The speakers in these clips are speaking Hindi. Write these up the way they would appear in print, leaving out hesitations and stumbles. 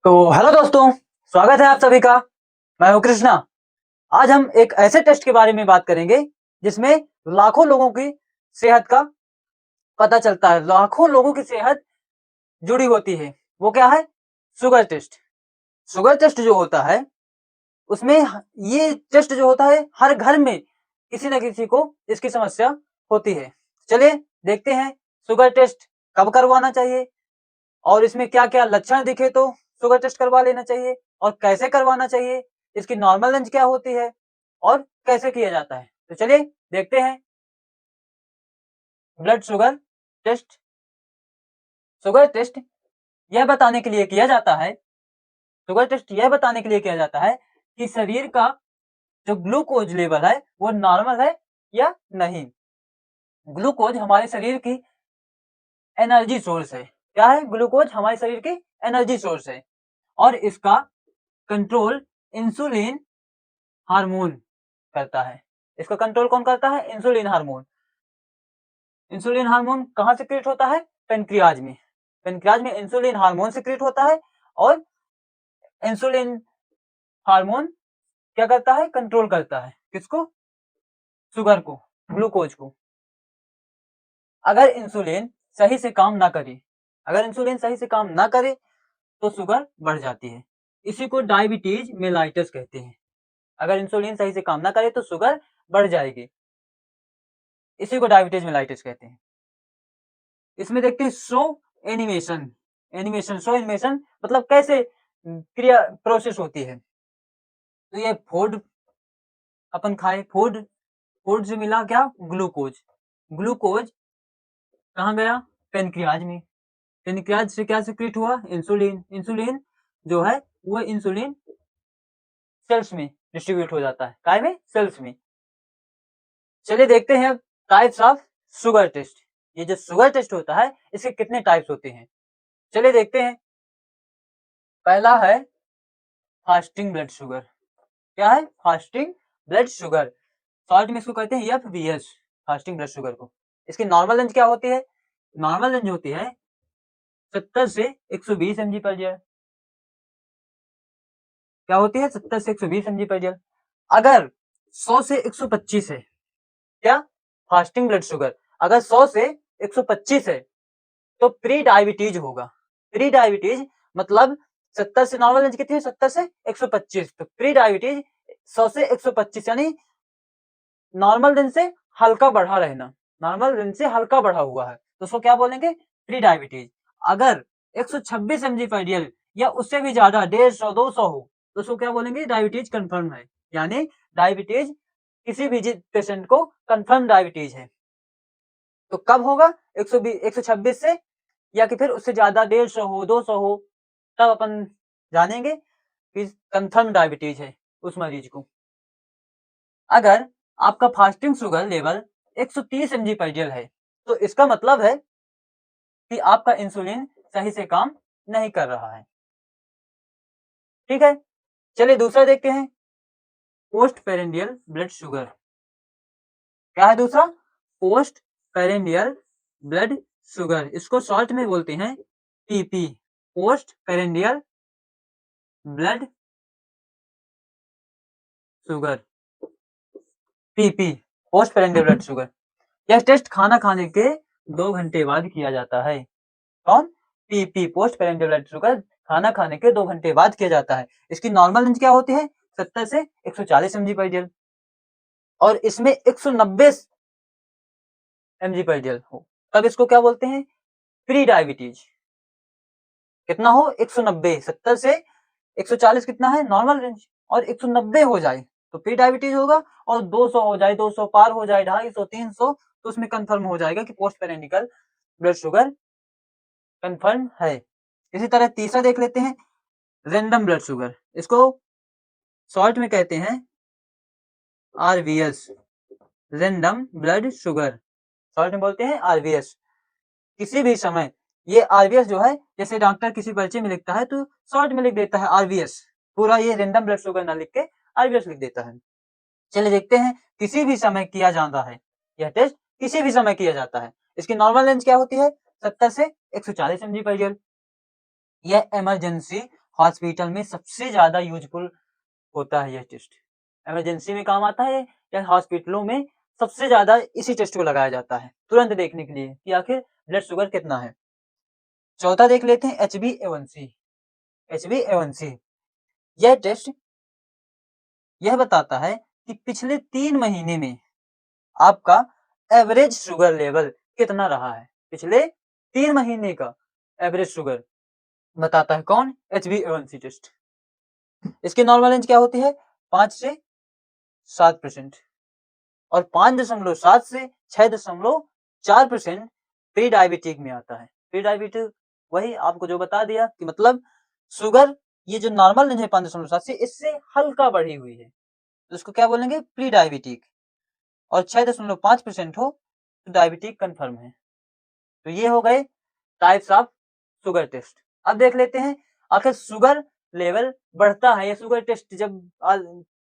तो हेलो दोस्तों, स्वागत है आप सभी का। मैं हूं कृष्णा। आज हम एक ऐसे टेस्ट के बारे में बात करेंगे जिसमें लाखों लोगों की सेहत का पता चलता है, लाखों लोगों की सेहत जुड़ी होती है। वो क्या है? Sugar test. शुगर टेस्ट जो होता है उसमें ये टेस्ट जो होता है हर घर में किसी न किसी को इसकी समस्या होती है। चलिए देखते हैं शुगर टेस्ट कब करवाना चाहिए और इसमें क्या-क्या लक्षण दिखे तो शुगर टेस्ट करवा लेना चाहिए और कैसे करवाना चाहिए, इसकी नॉर्मल रेंज क्या होती है और कैसे किया जाता है। तो चलिए देखते हैं blood sugar test. Sugar test यह बताने के लिए किया जाता है शुगर टेस्ट यह बताने के लिए किया जाता है कि शरीर का जो ग्लूकोज लेवल है वो नॉर्मल है या नहीं। ग्लूकोज हमारे शरीर की एनर्जी सोर्स है। क्या है? ग्लूकोज हमारे शरीर की एनर्जी सोर्स है और इसका कंट्रोल इंसुलिन हार्मोन करता है। इसका कंट्रोल कौन करता है? Insulin hormone. इंसुलिन हार्मोन कहाँ सिक्रीट होता है? पेनक्रियाज में। पेनक्रियाज में इंसुलिन हार्मोन सिक्रीट होता है और इंसुलिन हार्मोन क्या करता है? कंट्रोल करता है किसको? शुगर को, ग्लूकोज को। अगर इंसुलिन सही से काम ना करे अगर इंसुलिन सही से काम ना करे तो शुगर बढ़ जाती है। इसी को डायबिटीज मेलाइटस कहते हैं। अगर इंसुलिन सही से काम ना करे तो शुगर बढ़ जाएगी। इसी को डायबिटीज मेलाइटिस कहते हैं। इसमें देखते हैं शो एनिमेशन। शो एनिमेशन मतलब कैसे क्रिया प्रोसेस होती है। तो ये फूड अपन खाए, फूड से मिला क्या? ग्लूकोज। ग्लूकोज कहाँ गया? पेनक्रियाज में। पेनक्रियाज से क्या सिक्रीट हुआ? इंसुलिन। इंसुलिन जो है वो इंसुलिन सेल्स में डिस्ट्रीब्यूट हो जाता है। काय में? सेल्स में। चलिए देखते हैं टाइप्स ऑफ शुगर टेस्ट। ये जो शुगर टेस्ट होता है इसके कितने टाइप्स होते हैं, चलिए देखते हैं। पहला है फास्टिंग ब्लड शुगर। क्या है? Fasting blood sugar. शॉर्ट में इसको कहते हैं एफबीएस, फास्टिंग ब्लड शुगर को। इसकी नॉर्मल रेंज क्या होती है? नॉर्मल रेंज होती है 70 से 120 mg पर डेल। क्या होती है? 70 से 120 mg पर डेल। अगर 100 से 125 है, क्या? फास्टिंग ब्लड शुगर अगर 100 से 125 है तो प्री डायबिटीज होगा। प्री डायबिटीज मतलब 70 से नॉर्मल रेंज कितनी है? 70 से 125। तो प्री डायबिटीज 100 से 125 यानी नॉर्मल रेंज से हल्का बढ़ा रहना। नॉर्मल रेंज से हल्का बढ़ा हुआ है तो उसको क्या बोलेंगे? Pre diabetes. अगर 126 mg पर डेल या उससे भी ज्यादा 150 200 हो तो उसको क्या बोलेंगे? डायबिटीज कंफर्म है। यानी डायबिटीज किसी भी पेशेंट को कंफर्म डायबिटीज है। तो कब होगा? 120 126 से या कि फिर उससे ज्यादा 150 हो 200 हो तब अपन जानेंगे कि कंफर्म डायबिटीज है उस मरीज को। अगर आपका फास्टिंग शुगर लेवल 130 mg पर डेल है तो इसका मतलब है कि आपका इंसुलिन सही से काम नहीं कर रहा है। ठीक है, चलिए दूसरा देखते हैं पोस्ट पेरेंडियल ब्लड शुगर। क्या है दूसरा? Post prandial blood sugar. इसको शॉर्ट में बोलते हैं PP, post prandial blood sugar. PP, post prandial blood sugar. यह टेस्ट खाना खाने के 2 घंटे बाद किया जाता है। कौन? PP, post prandial blood sugar खाना खाने के 2 घंटे बाद किया जाता है। इसकी नॉर्मल रेंज क्या होती है? 70 से 140 mg पर डेल और इसमें 190 mg पर डेल हो तब इसको क्या बोलते हैं? Pre diabetes. कितना हो? 190। 70 से 140 कितना है? Normal range. और 190 हो जाए तो प्री डायबिटीज होगा और 200 हो जाए, 200 पार हो जाए, 250 300 तो उसमें कंफर्म हो जाएगा कि post prandial blood sugar confirm है। इसी तरह तीसरा देख लेते हैं रैंडम ब्लड शुगर। इसको शॉर्ट में कहते हैं RVS, random blood sugar. Short में बोलते हैं आरवीएस। किसी भी समय ये आरवीएस जो है, जैसे डॉक्टर किसी पर्चे में लिखता है तो शॉर्ट में लिख देता है आरवीएस, पूरा ये रैंडम ब्लड शुगर ना लिख के आरवीएस लिख देता है। चलिए देखते हैं किसी भी समय किया जाता है। यह टेस्ट किसी भी समय किया जाता है। इसकी नॉर्मल रेंज क्या होती है? 70 से 140 mg पर डेल। यह इमरजेंसी हॉस्पिटल में सबसे ज्यादा यूजफुल होता है यह टेस्ट। इमरजेंसी में काम आता है या हॉस्पिटलों में सबसे ज्यादा इसी टेस्ट को लगाया जाता है तुरंत देखने के लिए कि आखिर ब्लड शुगर कितना है। चौथा देख लेते हैं HbA1c। HbA1c यह टेस्ट यह बताता है कि पिछले 3 महीने में आपका एवरेज शुगर लेवल कितना रहा है। पिछले 3 महीने का एवरेज शुगर बताता है कौन? HbA1c test. इसकी नॉर्मल रेंज क्या होती है? 5 से 7% और 5.7 से 6.4% प्री डायबिटिक में आता है। प्री डायबिटिक वही आपको जो बता दिया कि मतलब शुगर ये जो नॉर्मल रेंज है 5.7 से इससे हल्का बढ़ी हुई है तो इसको क्या बोलेंगे? Pre diabetic. और 6.5% हो तो डायबिटिक कंफर्म है। तो ये हो गए टाइप्स ऑफ शुगर टेस्ट। अब देख लेते हैं आखिर शुगर लेवल बढ़ता है या शुगर टेस्ट जब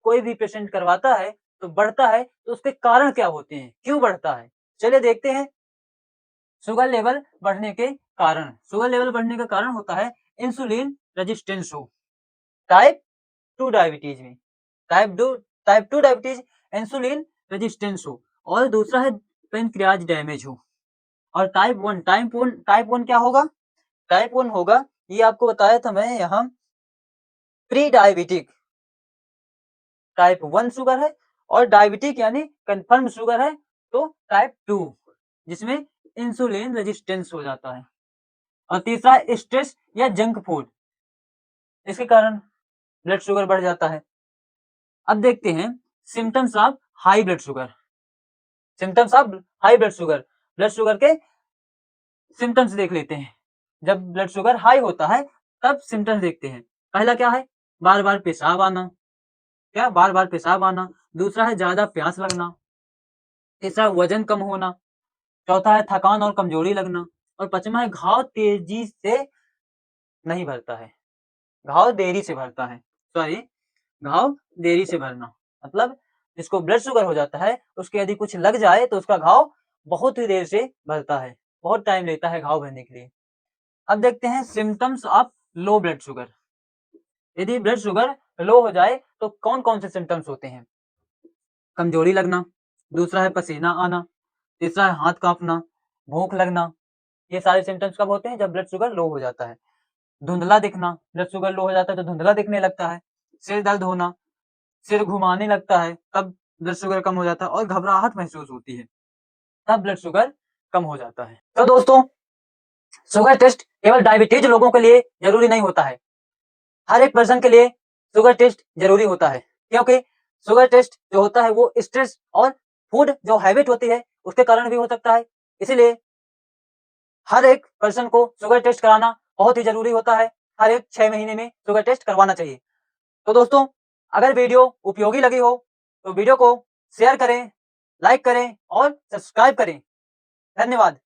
कोई भी पेशेंट करवाता है तो बढ़ता है तो उसके कारण क्या होते हैं, क्यों बढ़ता है? चलिए देखते हैं शुगर लेवल बढ़ने के कारण। शुगर लेवल बढ़ने का कारण होता है इंसुलिन रेजिस्टेंस हो टाइप 2 डायबिटीज में। टाइप 2 डायबिटीज इंसुलिन रेजिस्टेंस हो और दूसरा है पेनक्रियाज डैमेज हो। और टाइप 1 क्या होगा? टाइप 1 होगा, ये आपको बताया था मैं यहाँ, प्री डायबिटिक टाइप 1 शुगर है और डायबिटिक यानी कंफर्म शुगर है तो टाइप 2 जिसमें इंसुलिन रेजिस्टेंस हो जाता है। और तीसरा स्ट्रेस या जंक फूड, इसके कारण ब्लड शुगर बढ़ जाता है। अब देखते हैं symptoms of high blood sugar. Symptoms of high blood sugar के सिम्टम्स देख लेते हैं। जब ब्लड शुगर हाई होता है तब सिम्टम्स देखते हैं। पहला क्या है? बार बार पेशाब आना। क्या? बार बार पेशाब आना। दूसरा है ज्यादा प्यास लगना। तीसरा वजन कम होना। चौथा है थकान और कमजोरी लगना। और पांचवा है घाव तेजी से नहीं भरता है, घाव देरी से भरता है। सॉरी, घाव देरी से भरना मतलब जिसको ब्लड शुगर हो जाता है उसके यदि कुछ लग जाए तो उसका घाव बहुत ही देर से भरता है, बहुत टाइम लेता है घाव भरने के लिए। अब देखते हैं symptoms of low blood sugar. यदि ब्लड शुगर लो हो जाए तो कौन कौन से सिम्टम्स होते हैं? कमजोरी लगना, दूसरा है पसीना आना, तीसरा है हाथ कांपना, भूख लगना। ये सारे सिम्टम्स कब होते हैं? जब ब्लड शुगर लो हो जाता है। धुंधला दिखना, ब्लड शुगर लो हो जाता है तो धुंधला दिखने लगता है। सिर दर्द होना, सिर घुमाने लगता है तब ब्लड शुगर कम हो जाता है। और घबराहट महसूस होती है तब ब्लड शुगर कम हो जाता है। तो दोस्तों, शुगर टेस्ट केवल डायबिटीज लोगों के लिए जरूरी नहीं होता है, हर एक पर्सन के लिए शुगर टेस्ट जरूरी होता है। क्योंकि शुगर टेस्ट जो होता है वो स्ट्रेस और फूड जो हैबिट होती है उसके कारण भी हो सकता है। इसीलिए हर एक पर्सन को शुगर टेस्ट कराना बहुत ही जरूरी होता है। हर एक 6 महीने में शुगर टेस्ट करवाना चाहिए। तो दोस्तों, अगर वीडियो उपयोगी लगी हो तो वीडियो को शेयर करें, लाइक करें और सब्सक्राइब करें। धन्यवाद।